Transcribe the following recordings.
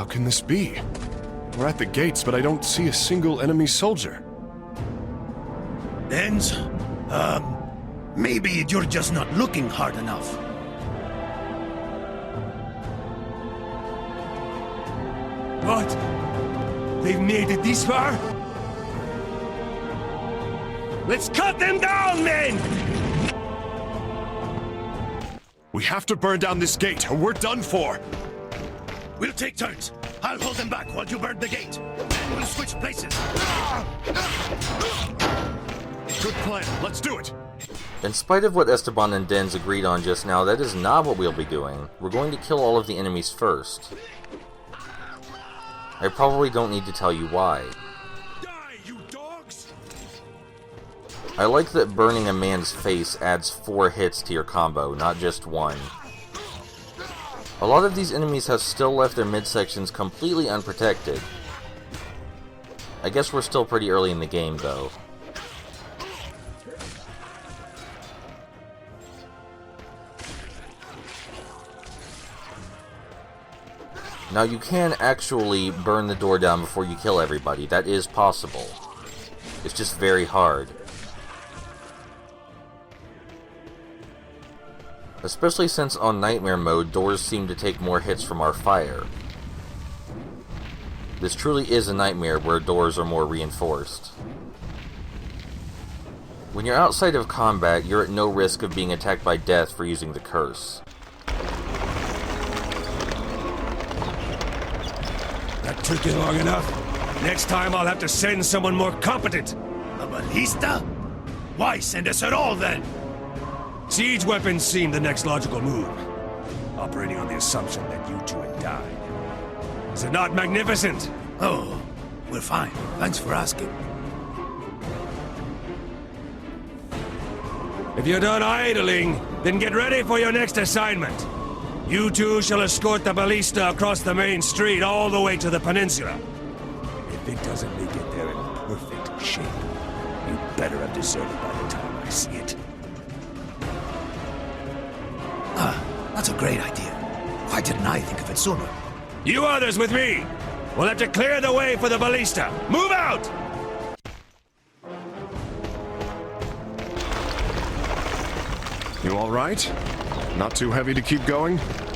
How can this be? We're at the gates, but I don't see a single enemy soldier. Dens? Maybe you're just not looking hard enough. What? They've made it this far? Let's cut them down, men! We have to burn down this gate, or we're done for! We'll take turns. I'll hold them back while you burn the gate. Then we'll switch places. Good plan, let's do it! In spite of what Esteban and Dens agreed on just now, that is not what we'll be doing. We're going to kill all of the enemies first. I probably don't need to tell you why. Die, you dogs! I like that burning a man's face adds 4 hits to your combo, not just 1. A lot of these enemies have still left their midsections completely unprotected. I guess we're still pretty early in the game, though. Now you can actually burn the door down before you kill everybody. That is possible. It's just very hard. Especially since on Nightmare mode, doors seem to take more hits from our fire. This truly is a nightmare where doors are more reinforced. When you're outside of combat, you're at no risk of being attacked by death for using the curse. That took you long enough. Next time I'll have to send someone more competent. A ballista? Why send us at all, then? Siege weapons seem the next logical move. Operating on the assumption that you two had died. Is it not magnificent? Oh, we're fine. Thanks for asking. If you're done idling, then get ready for your next assignment. You two shall escort the ballista across the main street all the way to the Peninsula. If it doesn't make it there in perfect shape, you better have deserted by the time I see it. That's a great idea. Why didn't I think of it sooner? You others with me! We'll have to clear the way for the ballista! Move out! You alright? Not too heavy to keep going?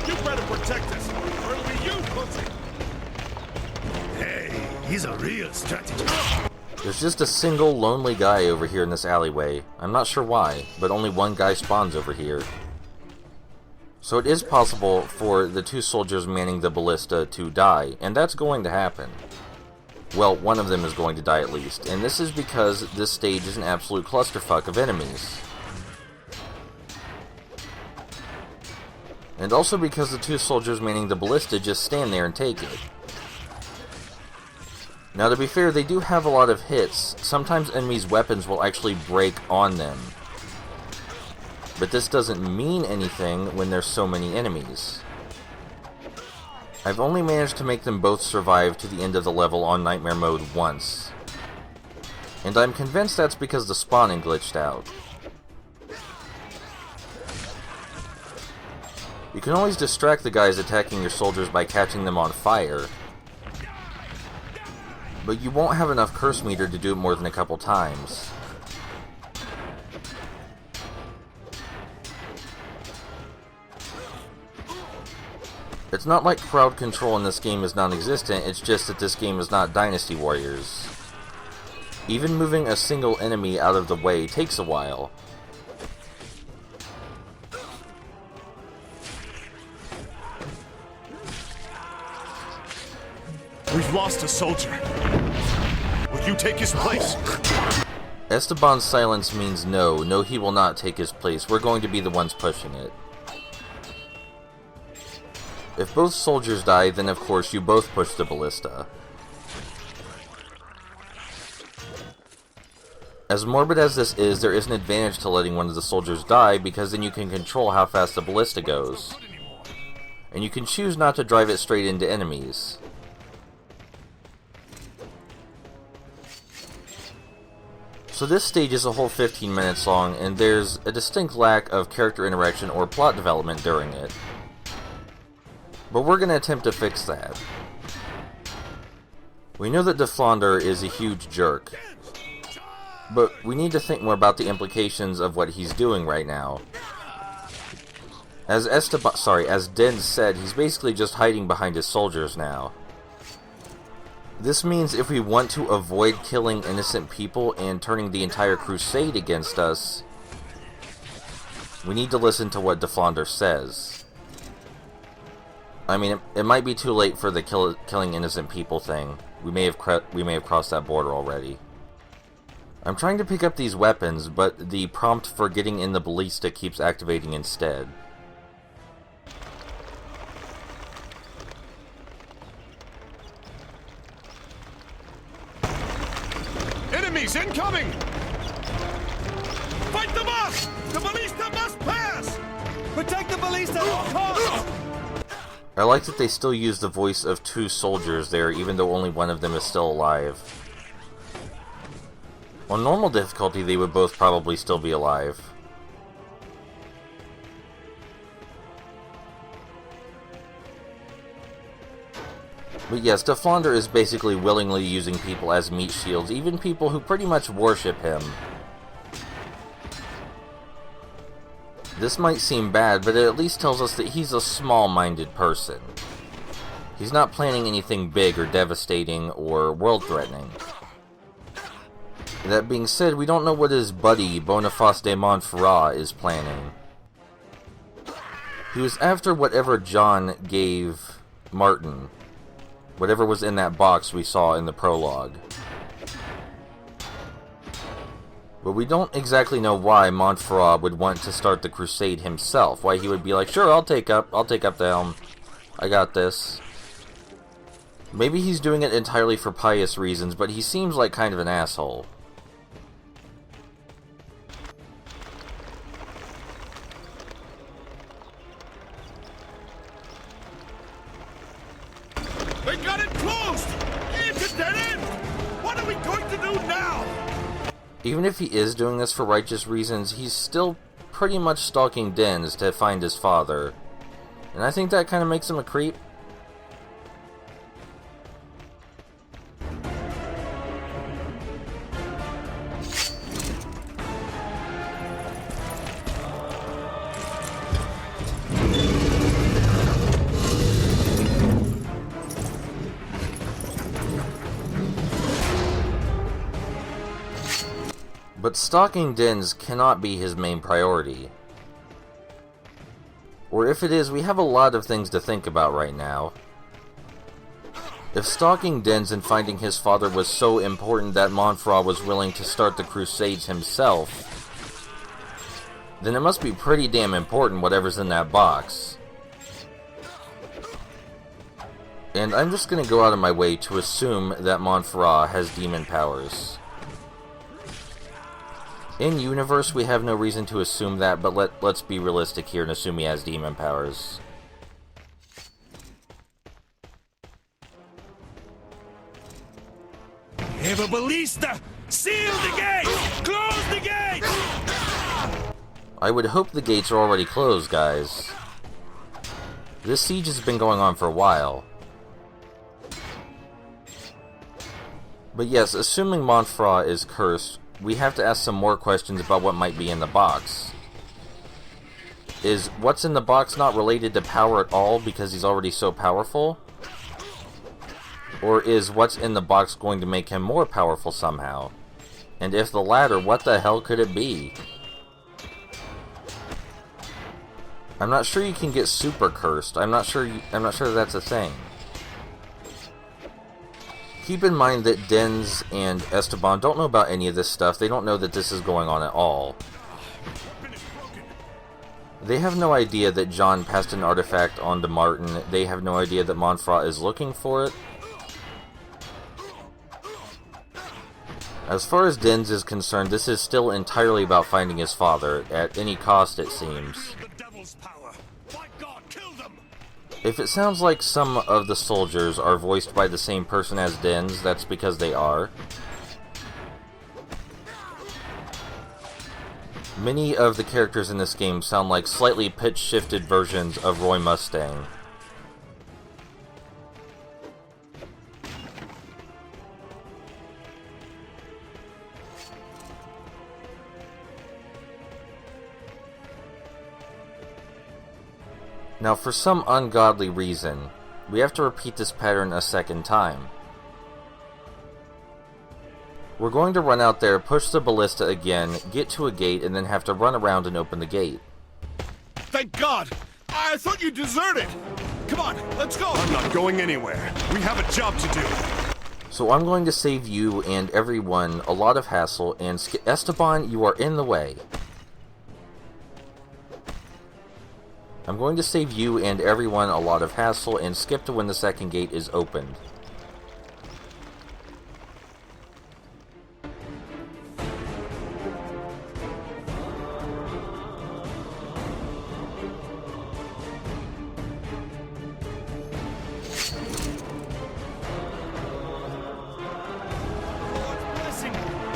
You better protect us, or it'll be you, pussy! Hey, he's a real strategist. There's just a single lonely guy over here in this alleyway. I'm not sure why, but only one guy spawns over here. So it is possible for the 2 soldiers manning the ballista to die, and that's going to happen. Well, one of them is going to die at least, and this is because this stage is an absolute clusterfuck of enemies. And also because the 2 soldiers manning the ballista just stand there and take it. Now to be fair, they do have a lot of hits. Sometimes enemies' weapons will actually break on them. But this doesn't mean anything when there's so many enemies. I've only managed to make them both survive to the end of the level on Nightmare mode once. And I'm convinced that's because the spawning glitched out. You can always distract the guys attacking your soldiers by catching them on fire. But you won't have enough curse meter to do it more than a couple times. It's not like crowd control in this game is non-existent, it's just that this game is not Dynasty Warriors. Even moving a single enemy out of the way takes a while. We've lost a soldier. Will you take his place? Esteban's silence means no. No, he will not take his place. We're going to be the ones pushing it. If both soldiers die, then of course you both push the ballista. As morbid as this is, there is an advantage to letting one of the soldiers die, because then you can control how fast the ballista goes. And you can choose not to drive it straight into enemies. So this stage is a whole 15 minutes long, and there's a distinct lack of character interaction or plot development during it. But we're going to attempt to fix that. We know that Deflander is a huge jerk, but we need to think more about the implications of what he's doing right now. As Den said, he's basically just hiding behind his soldiers now. This means if we want to avoid killing innocent people and turning the entire Crusade against us, we need to listen to what Deflander says. I mean, it might be too late for the killing innocent people thing. We may have crossed that border already. I'm trying to pick up these weapons, but the prompt for getting in the ballista keeps activating instead. Enemies incoming! Fight them off! The ballista must pass! Protect the ballista at all costs! I like that they still use the voice of two soldiers there, even though only one of them is still alive. On normal difficulty, they would both probably still be alive. But yes, Deflander is basically willingly using people as meat shields, even people who pretty much worship him. This might seem bad, but it at least tells us that he's a small-minded person. He's not planning anything big or devastating or world-threatening. That being said, we don't know what his buddy, Boniface de Montferrat, is planning. He was after whatever John gave Martin. Whatever was in that box we saw in the prologue. But we don't exactly know why Montferrat would want to start the Crusade himself. Why he would be like, sure, I'll take up the helm. I got this. Maybe he's doing it entirely for pious reasons, but he seems like kind of an asshole. They got it closed! It's a dead end! What are we going to do now? Even if he is doing this for righteous reasons, he's still pretty much stalking Dens to find his father. And I think that kind of makes him a creep. But stalking Dens cannot be his main priority. Or if it is, we have a lot of things to think about right now. If stalking Dens and finding his father was so important that Montferrat was willing to start the Crusades himself, then it must be pretty damn important whatever's in that box. And I'm just going to go out of my way to assume that Montferrat has demon powers. In universe, we have no reason to assume that, but let's be realistic here and assume he has demon powers. Have a ballista! Seal the gate! Close the gate! I would hope the gates are already closed, guys. This siege has been going on for a while. But yes, assuming Montferrat is cursed, we have to ask some more questions about what might be in the box. Is what's in the box not related to power at all because he's already so powerful? Or is what's in the box going to make him more powerful somehow? And if the latter, what the hell could it be? I'm not sure you can get super cursed. I'm not sure that's a thing. Keep in mind that Dens and Esteban don't know about any of this stuff. They don't know that this is going on at all. They have no idea that John passed an artifact on to Martin. They have no idea that Montferrat is looking for it. As far as Dens is concerned, this is still entirely about finding his father, at any cost it seems. If it sounds like some of the soldiers are voiced by the same person as Dens, that's because they are. Many of the characters in this game sound like slightly pitch-shifted versions of Roy Mustang. Now, for some ungodly reason, we have to repeat this pattern a second time. We're going to run out there, push the ballista again, get to a gate, and then have to run around and open the gate. Thank God! I thought you deserted! Come on, let's go! I'm not going anywhere. We have a job to do. So I'm going to save you and everyone a lot of hassle, and Esteban, you are in the way. I'm going to save you and everyone a lot of hassle and skip to when the second gate is opened.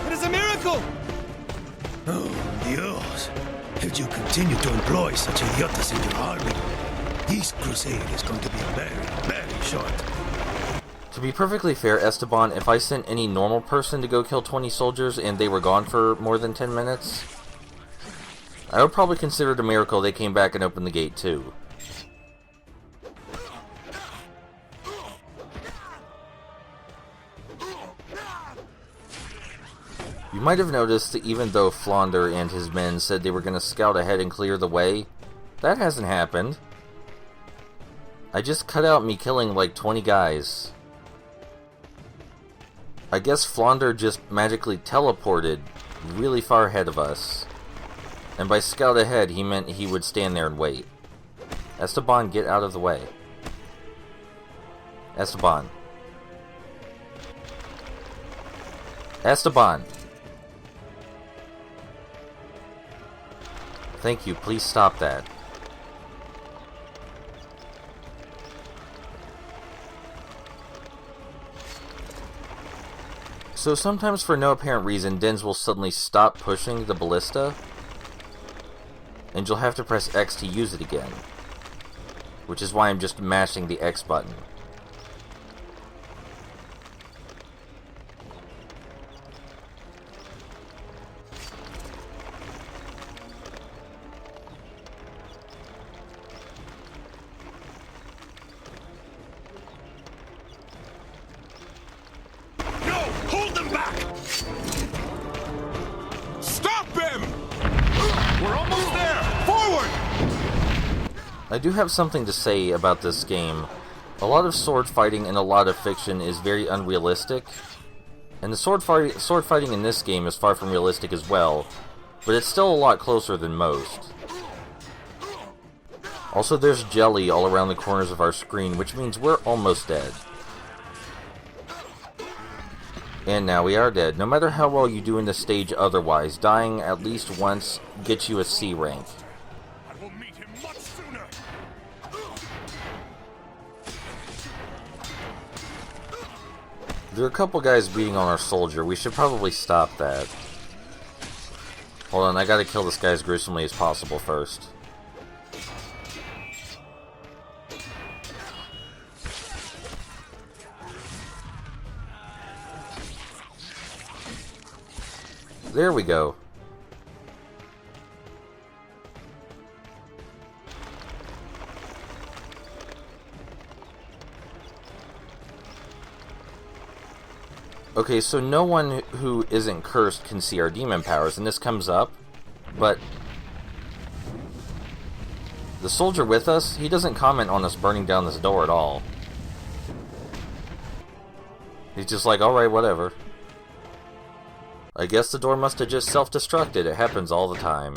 It is a miracle! Oh, Dios. If you continue to employ such idiotas in your army, this crusade is going to be very, very short. To be perfectly fair, Esteban, if I sent any normal person to go kill 20 soldiers and they were gone for more than 10 minutes, I would probably consider it a miracle they came back and opened the gate too. You might have noticed that even though Flaunder and his men said they were going to scout ahead and clear the way, that hasn't happened. I just cut out me killing like 20 guys. I guess Flaunder just magically teleported really far ahead of us. And by scout ahead, he meant he would stand there and wait. Esteban, get out of the way. Esteban. Esteban! Thank you, please stop that. So sometimes for no apparent reason, Dens will suddenly stop pushing the ballista, and you'll have to press X to use it again. Which is why I'm just mashing the X button. Hold them back! Stop him! We're almost there! Forward! I do have something to say about this game. A lot of sword fighting in a lot of fiction is very unrealistic, and the sword fighting in this game is far from realistic as well, but it's still a lot closer than most. Also, there's jelly all around the corners of our screen, which means we're almost dead. And now we are dead. No matter how well you do in this stage otherwise, dying at least once gets you a C rank. I will meet him much sooner! There are a couple guys beating on our soldier. We should probably stop that. Hold on, I gotta kill this guy as gruesomely as possible first. There we go. Okay, so no one who isn't cursed can see our demon powers, and this comes up, but the soldier with us, he doesn't comment on us burning down this door at all. He's just like, alright, whatever. I guess the door must have just self-destructed. It happens all the time.